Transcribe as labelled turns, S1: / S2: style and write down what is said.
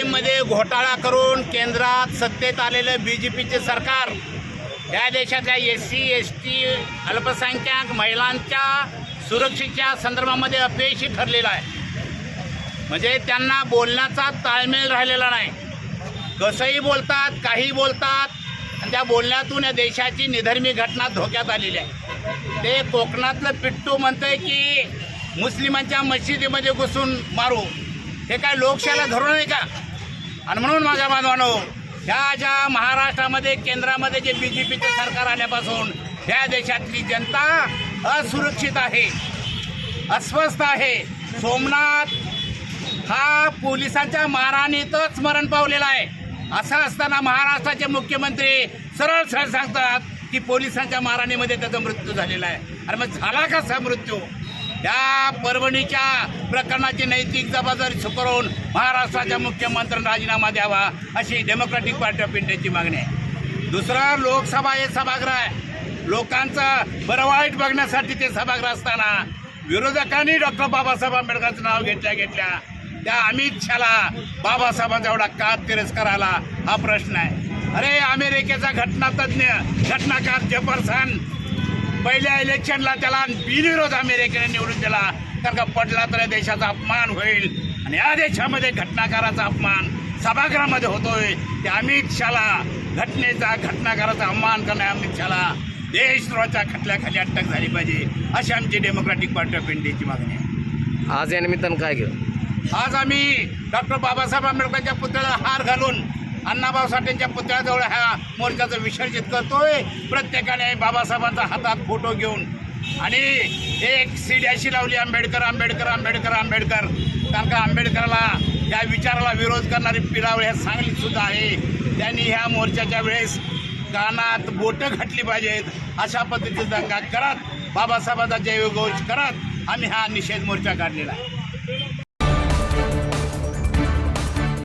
S1: मध्ये घोटाळा करून केंद्रात सत्तेत आलेलं BJPचे सरकार या देशातल्या SC ST अल्पसंख्याक महिलांच्या सुरक्षेच्या संदर्भामध्ये अपयशी ठरलेला आहे। म्हणजे त्यांना बोलण्याचा ताळमेळ राहिलेला नाही, कसंही बोलतात, काही बोलतात आणि त्या बोलण्यातून या देशाची निधर्मी घटना धोक्यात आलेली आहे। ते कोकणातलं पिट्टू म्हणतंय की मुस्लिमांच्या मशिदीमध्ये घुसून मारू, हे काय लोकशाहीला धरून आहे का? आणि म्हणून माझ्या बांधवांनो, ह्या ज्या महाराष्ट्रामध्ये केंद्रामध्ये जे BJPचे सरकार आल्यापासून ह्या देशातली जनता असुरक्षित आहे, अस्वस्थ आहे। सोमनाथ हा पोलिसांच्या मारहाणीतच मरण पावलेला आहे। असं असताना महाराष्ट्राचे मुख्यमंत्री सरळ सरळ सांगतात की पोलिसांच्या मारहाणीमध्ये त्याचा मृत्यू झालेला आहे। अरे मग झाला कसा मृत्यू? या परभणीच्या प्रकरणाची नैतिक जबाबदारी स्वीकारून महाराष्ट्राच्या मुख्यमंत्र्यांनी राजीनामा द्यावा अशी डेमोक्रॅटिक पार्टी ऑफ इंडियाची मागणी आहे। दुसरं, लोकसभा हे सभागृह आहे, लोकांचं बरं वाईट बघण्यासाठी ते सभागृह असताना विरोधकांनी डॉक्टर बाबासाहेब आंबेडकरांचं नाव घेतल्या त्या अमित शहाला बाबासाहेबांचा एवढा का तिरस्कार आला हा प्रश्न आहे। अरे अमेरिकेचा घटनातज्ञ घटनाकार जेफरसन पहिल्या इलेक्शनला त्याला बिनविरोध अमेरिकेने निवडून दिला, कारण का पडला तर या देशाचा अपमान होईल आणि या देशामध्ये घटनाकाराचा अपमान सभागृहामध्ये होतोय। त्या अमित शहाला घटनाकाराचा अपमान करणाऱ्या अमित शहाला देशद्रोहाच्या खटल्याखाली अटक झाली पाहिजे अशी आमची डेमोक्रॅटिक पार्टी ऑफ इंडियाची मागणी आहे।
S2: आज या निमित्तानं काय केलं?
S1: आज आम्ही डॉक्टर बाबासाहेब आंबेडकरांच्या पुतळ्याला हार घालून अण्णाभाऊ साठेंच्या पुतळ्याजवळ ह्या मोर्चाचं विसर्जित करतोय। प्रत्येकाने बाबासाहेबांचा हातात फोटो घेऊन आणि एक सीडी अशी लावली, आंबेडकर आंबेडकर आंबेडकर आंबेडकर, कारण का आंबेडकराला या विचाराला विरोध करणारी पिरावळ ह्या सांगलीत सुद्धा आहे। त्यांनी ह्या मोर्चाच्या वेळेस कानात बोटं घातली पाहिजेत अशा पद्धतीचा दंगा करत बाबासाहेबांचा जयघोष करत आम्ही हा निषेध मोर्चा काढलेला आहे।